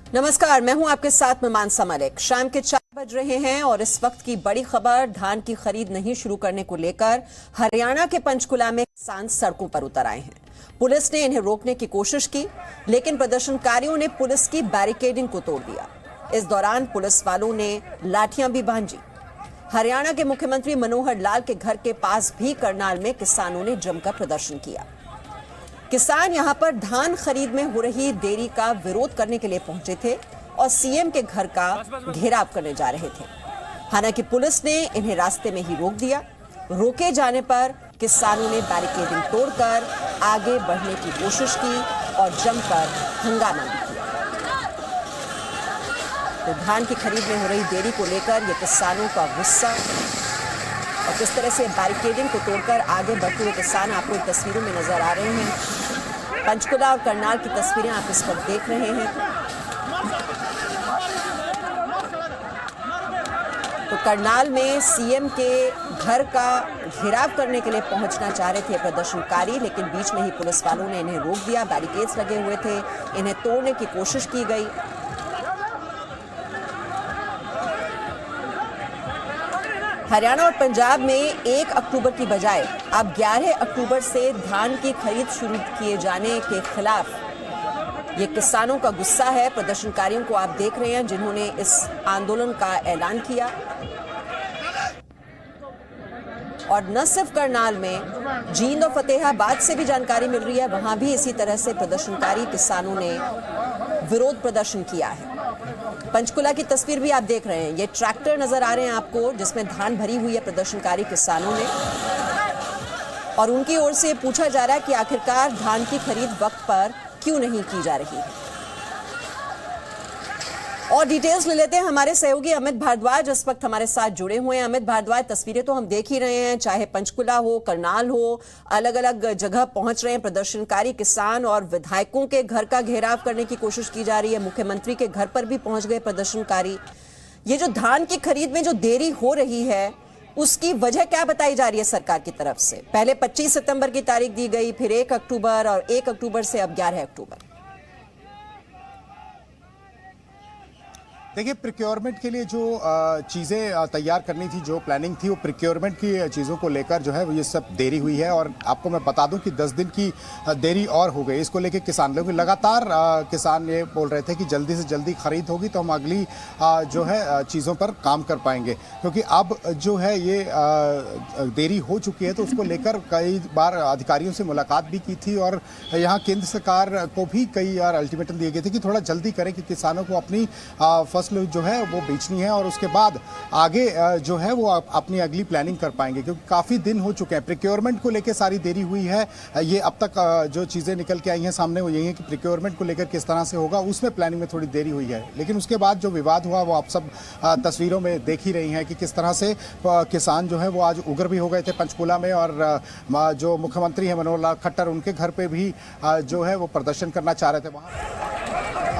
नमस्कार, मैं हूं आपके साथ में मानसा मलिक। शाम के 4 बज रहे हैं और इस वक्त की बड़ी खबर, धान की खरीद नहीं शुरू करने को लेकर हरियाणा के पंचकुला में किसान सड़कों पर उतर आए हैं। पुलिस ने इन्हें रोकने की कोशिश की, लेकिन प्रदर्शनकारियों ने पुलिस की बैरिकेडिंग को तोड़ दिया। इस दौरान पुलिस वालों ने लाठियां भी भांजी। हरियाणा के मुख्यमंत्री मनोहर लाल के घर के पास भी करनाल में किसानों ने जमकर प्रदर्शन किया। किसान यहां पर धान खरीद में हो रही देरी का विरोध करने के लिए पहुंचे थे और सीएम के घर का घेराव करने जा रहे थे। हालांकि पुलिस ने इन्हें रास्ते में ही रोक दिया। रोके जाने पर किसानों ने बैरिकेडिंग तोड़कर आगे बढ़ने की कोशिश की और जमकर हंगामा भी किया। तो धान की खरीद में हो रही देरी को लेकर ये किसानों का गुस्सा और किस तरह से बैरिकेडिंग को तोड़कर आगे बढ़ते हुए किसान आपको तस्वीरों में नजर आ रहे हैं। पंचकुला और करनाल की तस्वीरें आप इस वक्त देख रहे हैं। तो करनाल में सीएम के घर का घेराव करने के लिए पहुंचना चाह रहे थे प्रदर्शनकारी, लेकिन बीच में ही पुलिस वालों ने इन्हें रोक दिया। बैरिकेड्स लगे हुए थे, इन्हें तोड़ने की कोशिश की गई। हरियाणा और पंजाब में 1 अक्टूबर की बजाय अब 11 अक्टूबर से धान की खरीद शुरू किए जाने के खिलाफ ये किसानों का गुस्सा है। प्रदर्शनकारियों को आप देख रहे हैं जिन्होंने इस आंदोलन का ऐलान किया। और न सिर्फ करनाल में, जींद और फतेहाबाद से भी जानकारी मिल रही है, वहां भी इसी तरह से प्रदर्शनकारी किसानों ने विरोध प्रदर्शन किया है। पंचकुला की तस्वीर भी आप देख रहे हैं। ये ट्रैक्टर नजर आ रहे हैं आपको जिसमें धान भरी हुई है प्रदर्शनकारी किसानों ने, और उनकी ओर से पूछा जा रहा है कि आखिरकार धान की खरीद वक्त पर क्यों नहीं की जा रही है। और डिटेल्स ले लेते हैं। हमारे सहयोगी अमित भारद्वाज इस वक्त हमारे साथ जुड़े हुए हैं। अमित भारद्वाज, तस्वीरें तो हम देख ही रहे हैं, चाहे पंचकुला हो, करनाल हो, अलग अलग जगह पहुंच रहे हैं प्रदर्शनकारी किसान और विधायकों के घर का घेराव करने की कोशिश की जा रही है। मुख्यमंत्री के घर पर भी पहुंच गए प्रदर्शनकारी। ये जो धान की खरीद में जो देरी हो रही है, उसकी वजह क्या बताई जा रही है सरकार की तरफ से? पहले 25 सितंबर की तारीख दी गई, फिर 1 अक्टूबर और 1 अक्टूबर से अब 11 अक्टूबर। देखिए, प्रिक्योरमेंट के लिए जो चीज़ें तैयार करनी थी, जो प्लानिंग थी, वो प्रिक्योरमेंट की चीज़ों को लेकर जो है वो ये सब देरी हुई है। और आपको मैं बता दूं कि 10 दिन की देरी और हो गई। इसको लेकर किसान लोग लगातार किसान ये बोल रहे थे कि जल्दी से जल्दी खरीद होगी तो हम अगली जो है चीज़ों पर काम कर पाएंगे, क्योंकि अब जो है ये देरी हो चुकी है। तो उसको लेकर कई बार अधिकारियों से मुलाकात भी की थी और यहाँ केंद्र सरकार को भी कई बार अल्टीमेटम दिए गए थे कि थोड़ा जल्दी करें कि किसानों को अपनी जो है वो बेचनी है और उसके बाद आगे जो है वो अपनी अगली प्लानिंग कर पाएंगे, क्योंकि काफ़ी दिन हो चुके हैं। प्रिक्योरमेंट को लेकर सारी देरी हुई है। ये अब तक जो चीज़ें निकल के आई हैं सामने वो यही है कि प्रिक्योरमेंट को लेकर किस तरह से होगा, उसमें प्लानिंग में थोड़ी देरी हुई है। लेकिन उसके बाद जो विवाद हुआ वो आप सब तस्वीरों में देख ही रही हैं कि किस तरह से किसान जो है वो आज उग्र भी हो गए थे पंचकुला में। और जो मुख्यमंत्री है मनोहर लाल खट्टर, उनके घर पर भी जो है वो प्रदर्शन करना चाह रहे थे। वहाँ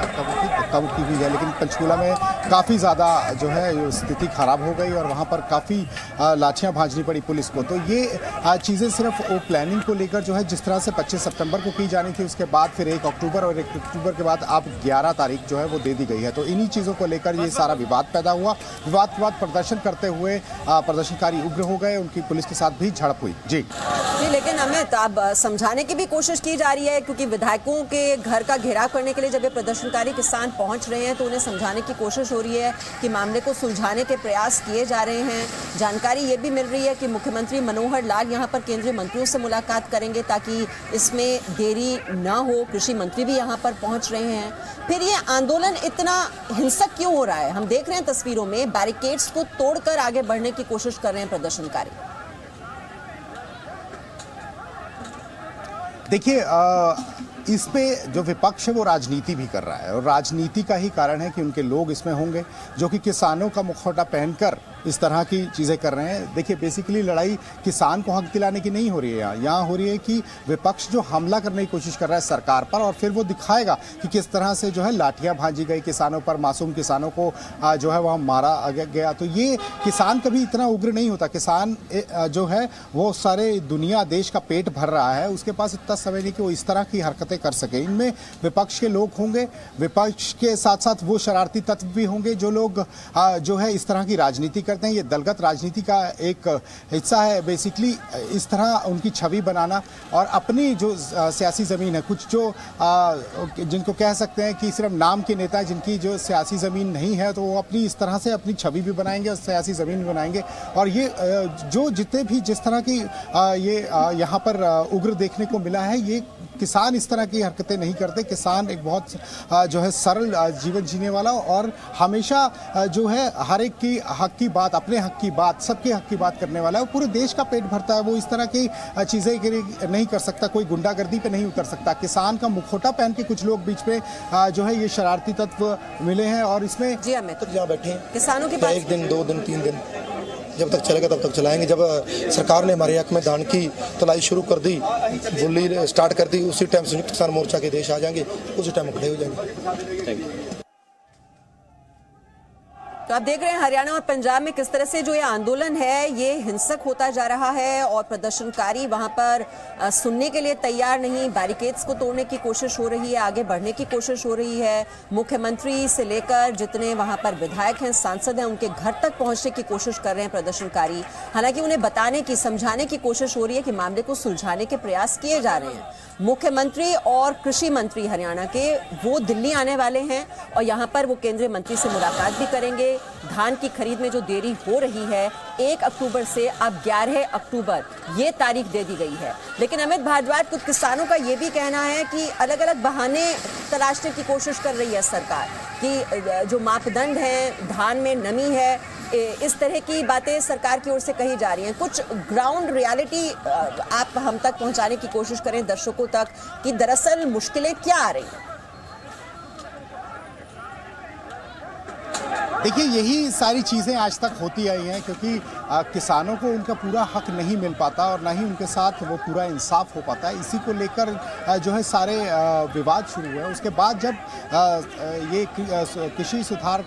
धक्का-मुक्की हुई है, लेकिन पंचकुला में काफ़ी ज़्यादा जो है स्थिति खराब हो गई और वहाँ पर काफ़ी लाठियाँ भांजनी पड़ी पुलिस को। तो ये चीज़ें सिर्फ वो प्लानिंग को लेकर जो है जिस तरह से 25 सितंबर को की जानी थी, उसके बाद फिर 1 अक्टूबर और 1 अक्टूबर के बाद अब 11 तारीख जो है वो दे दी गई है। तो इन्हीं चीज़ों को लेकर ये सारा विवाद पैदा हुआ। विवाद के बाद प्रदर्शन करते हुए प्रदर्शनकारी उग्र हो गए, उनकी पुलिस के साथ भी झड़प हुई। जी, लेकिन अमित, अब समझाने की भी कोशिश की जा रही है, क्योंकि विधायकों के घर का घेराव करने के लिए जब ये प्रदर्शनकारी किसान पहुंच रहे हैं तो उन्हें समझाने की कोशिश हो रही है कि मामले को सुलझाने के प्रयास किए जा रहे हैं। जानकारी ये भी मिल रही है कि मुख्यमंत्री मनोहर लाल यहां पर केंद्रीय मंत्रियों से मुलाकात करेंगे ताकि इसमें देरी ना हो। कृषि मंत्री भी यहां पर पहुंच रहे हैं। फिर ये आंदोलन इतना हिंसक क्यों हो रहा है? हम देख रहे हैं तस्वीरों में, बैरिकेड्स को तोड़कर आगे बढ़ने की कोशिश कर रहे हैं प्रदर्शनकारी। देखिए, इस पे जो विपक्ष है वो राजनीति भी कर रहा है और राजनीति का ही कारण है कि उनके लोग इसमें होंगे जो कि किसानों का मुखौटा पहनकर इस तरह की चीज़ें कर रहे हैं। देखिए, बेसिकली लड़ाई किसान को हक दिलाने की नहीं हो रही है, यहाँ हो रही है कि विपक्ष जो हमला करने की कोशिश कर रहा है सरकार पर, और फिर वो दिखाएगा कि किस तरह से जो है लाठियाँ भांजी गई किसानों पर, मासूम किसानों को जो है वह मारा गया। तो ये किसान कभी इतना उग्र नहीं होता। किसान जो है वो सारे दुनिया देश का पेट भर रहा है, उसके पास इतना समय नहीं कि वो इस तरह की हरकतें कर सके। इनमें विपक्ष के लोग होंगे, विपक्ष के साथ साथ वो शरारती तत्व भी होंगे जो लोग जो है इस तरह की राजनीति करते हैं। ये दलगत राजनीति का एक हिस्सा है बेसिकली, इस तरह उनकी छवि बनाना और अपनी जो सियासी ज़मीन है, कुछ जो जिनको कह सकते हैं कि सिर्फ नाम के नेता, जिनकी जो सियासी ज़मीन नहीं है, तो वो अपनी इस तरह से अपनी छवि भी बनाएंगे और सियासी ज़मीन भी बनाएंगे। और ये जो जितने भी जिस तरह की ये यहाँ पर उग्र देखने को मिला है, ये किसान इस तरह की हरकतें नहीं करते। किसान एक बहुत जो है सरल जीवन जीने वाला और हमेशा जो है हर एक की हक की बात, अपने हक की बात, सबके हक की बात करने वाला है। पूरे देश का पेट भरता है, वो इस तरह की चीज़ें नहीं कर सकता, कोई गुंडागर्दी पे नहीं उतर सकता। किसान का मुखौटा पहन के कुछ लोग बीच में जो है ये शरारती तत्व मिले हैं और इसमें जी हमें तो जहाँ बैठे किसानों के पास 1 दिन 2 दिन 3 दिन जब तक चलेगा तब तक चलाएंगे। जब सरकार ने हमारे हक में धान की तलाई शुरू कर दी, बुल्ली स्टार्ट कर दी, उसी टाइम संयुक्त किसान मोर्चा के देश आ जाएंगे, उसी टाइम खड़े हो जाएंगे। तो आप देख रहे हैं हरियाणा और पंजाब में किस तरह से जो ये आंदोलन है ये हिंसक होता जा रहा है और प्रदर्शनकारी वहां पर सुनने के लिए तैयार नहीं, बैरिकेड्स को तोड़ने की कोशिश हो रही है, आगे बढ़ने की कोशिश हो रही है। मुख्यमंत्री से लेकर जितने वहां पर विधायक हैं, सांसद हैं, उनके घर तक पहुंचने की कोशिश कर रहे हैं प्रदर्शनकारी। हालांकि उन्हें बताने की, समझाने की कोशिश हो रही है कि मामले को सुलझाने के प्रयास किए जा रहे हैं। मुख्यमंत्री और कृषि मंत्री हरियाणा के वो दिल्ली आने वाले हैं और यहाँ पर वो केंद्रीय मंत्री से मुलाकात भी करेंगे। धान की खरीद में जो देरी हो रही है 1 अक्टूबर से अब 11 अक्टूबर ये तारीख दे दी गई है। लेकिन अमित भारद्वाज, कुछ किसानों का ये भी कहना है कि अलग अलग बहाने तलाशने की कोशिश कर रही है सरकार कि जो मापदंड हैं, धान में नमी है, इस तरह की बातें सरकार की ओर से कही जा रही हैं। कुछ ग्राउंड रियलिटी आप हम तक पहुंचाने की कोशिश करें दर्शकों तक कि दरअसल मुश्किलें क्या आ रही हैं। देखिए, यही सारी चीज़ें आज तक होती आई हैं क्योंकि किसानों को उनका पूरा हक नहीं मिल पाता और ना ही उनके साथ वो पूरा इंसाफ हो पाता है। इसी को लेकर जो है सारे विवाद शुरू हुए। उसके बाद जब ये कृषि सुधार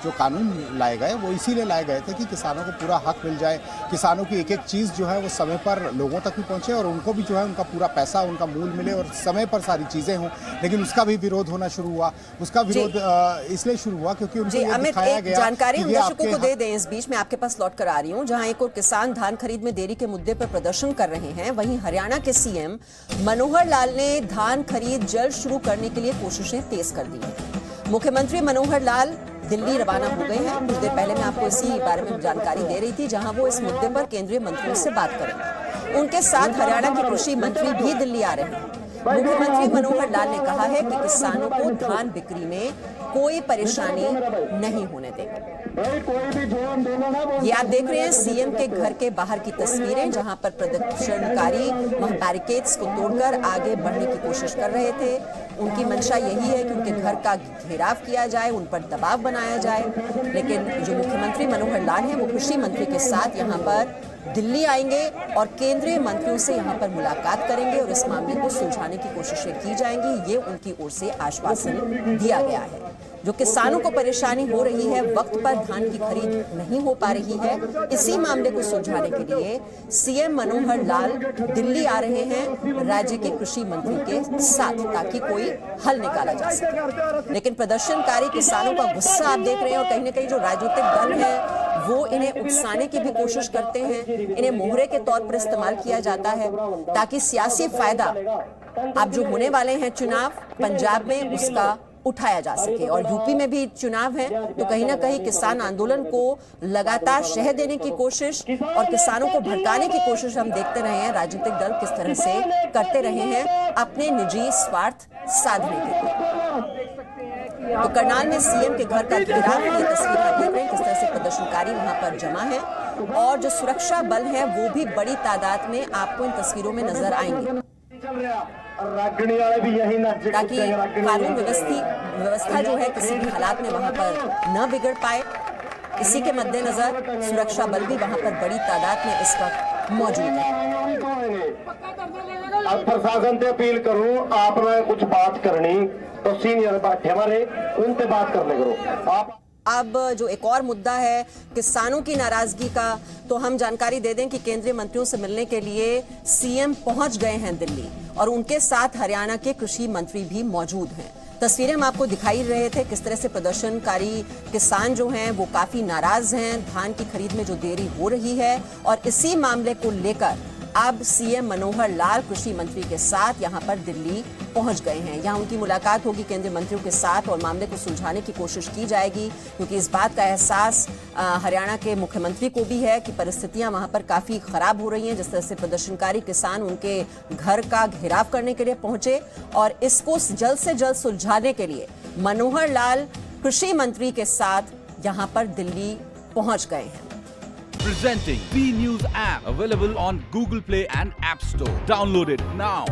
जो कानून लाए गए वो इसीलिए लाए गए थे कि किसानों को पूरा हक मिल जाए, किसानों की एक एक चीज़ जो है वो समय पर लोगों तक भी पहुँचे और उनको भी जो है उनका पूरा पैसा, उनका मूल मिले और समय पर सारी चीज़ें हों। लेकिन उसका भी विरोध होना शुरू हुआ। उसका विरोध इसलिए शुरू हुआ क्योंकि उनको एक जानकारी हम दर्शकों को दे दें। इस बीच में आपके पास लौट कर आ रही हूं, जहां एक और किसान धान खरीद में देरी के मुद्दे पर प्रदर्शन कर रहे हैं, वहीं हरियाणा के सीएम मनोहर लाल ने धान खरीद जल्द शुरू करने के लिए कोशिशें तेज कर दी हैं। मुख्यमंत्री मनोहर लाल दिल्ली रवाना हो गए हैं। कुछ देर पहले मैं आपको इसी बारे में जानकारी दे रही थी, जहां वो इस मुद्दे पर केंद्रीय मंत्रियों से बात करेंगे। उनके साथ हरियाणा के कृषि मंत्री भी दिल्ली आ रहे हैं। मुख्यमंत्री मनोहर लाल ने कहा है कि किसानों को धान बिक्री में कोई परेशानी नहीं होने देंगे। ये आप देख रहे हैं सीएम के घर के बाहर की तस्वीरें, जहां पर प्रदर्शनकारी बैरिकेड्स को तोड़कर आगे बढ़ने की कोशिश कर रहे थे। उनकी मंशा यही है कि उनके घर का घेराव किया जाए, उन पर दबाव बनाया जाए। लेकिन जो मुख्यमंत्री मनोहर लाल हैं वो कृषि मंत्री के साथ यहाँ पर दिल्ली आएंगे और केंद्रीय मंत्रियों से यहाँ पर मुलाकात करेंगे और इस मामले को सुलझाने की कोशिशें की जाएंगी। ये उनकी ओर से आश्वासन दिया गया है। जो किसानों को परेशानी हो रही है, वक्त पर धान की खरीद नहीं हो पा रही है, इसी मामले को सुलझाने के लिए सीएम मनोहर लाल दिल्ली आ रहे हैं राज्य के कृषि मंत्री के साथ, ताकि कोई हल निकाला जा सके। लेकिन प्रदर्शनकारी किसानों का गुस्सा आप देख रहे हैं और कहीं न कहीं जो राजनीतिक दल है वो इन्हें उकसाने की भी कोशिश करते हैं। इन्हें मोहरे के तौर पर इस्तेमाल किया जाता है ताकि सियासी फायदा अब जो होने वाले हैं चुनाव पंजाब में उसका उठाया जा सके। और यूपी में भी चुनाव है तो कहीं ना कहीं किसान आंदोलन को लगातार शह देने की कोशिश और किसानों को भड़काने की कोशिश हम देखते रहे हैं राजनीतिक दल किस तरह से करते रहे हैं अपने निजी स्वार्थ साधने के लिए। तो करनाल में सीएम के घर का घेराव, ये तस्वीर आप देख रहे हैं किस तरह से प्रदर्शनकारी वहां पर जमा है और जो सुरक्षा बल है वो भी बड़ी तादाद में आपको इन तस्वीरों में नजर आएंगे ताकि कानून व्यवस्था जो है किसी भी हालात में वहां पर न बिगड़ पाए। इसी के मद्देनजर सुरक्षा बल भी वहां पर बड़ी तादाद में इस वक्त मौजूद है। अब प्रशासन से अपील करूं, आपने कुछ बात करनी तो सीनियर बैठे हमारे उनसे बात करने करो आप। अब जो एक और मुद्दा है किसानों की नाराजगी का, तो हम जानकारी दे दें कि केंद्रीय मंत्रियों से मिलने के लिए सीएम पहुंच गए हैं दिल्ली और उनके साथ हरियाणा के कृषि मंत्री भी मौजूद हैं। तस्वीरें हम आपको दिखाई रहे थे किस तरह से प्रदर्शनकारी किसान जो हैं वो काफी नाराज हैं, धान की खरीद में जो देरी हो रही है और इसी मामले को लेकर अब सीएम मनोहर लाल कृषि मंत्री के साथ यहां पर दिल्ली पहुंच गए हैं। यहां उनकी मुलाकात होगी केंद्रीय मंत्रियों के साथ और मामले को सुलझाने की कोशिश की जाएगी, क्योंकि इस बात का एहसास हरियाणा के मुख्यमंत्री को भी है कि परिस्थितियां वहां पर काफी खराब हो रही हैं। जिस तरह से प्रदर्शनकारी किसान उनके घर का घेराव करने के लिए पहुंचे और इसको जल्द से जल्द सुलझाने के लिए मनोहर लाल कृषि मंत्री के साथ यहां पर दिल्ली पहुंच गए हैं। Presenting B News app, available on Google Play and App Store. Download it now.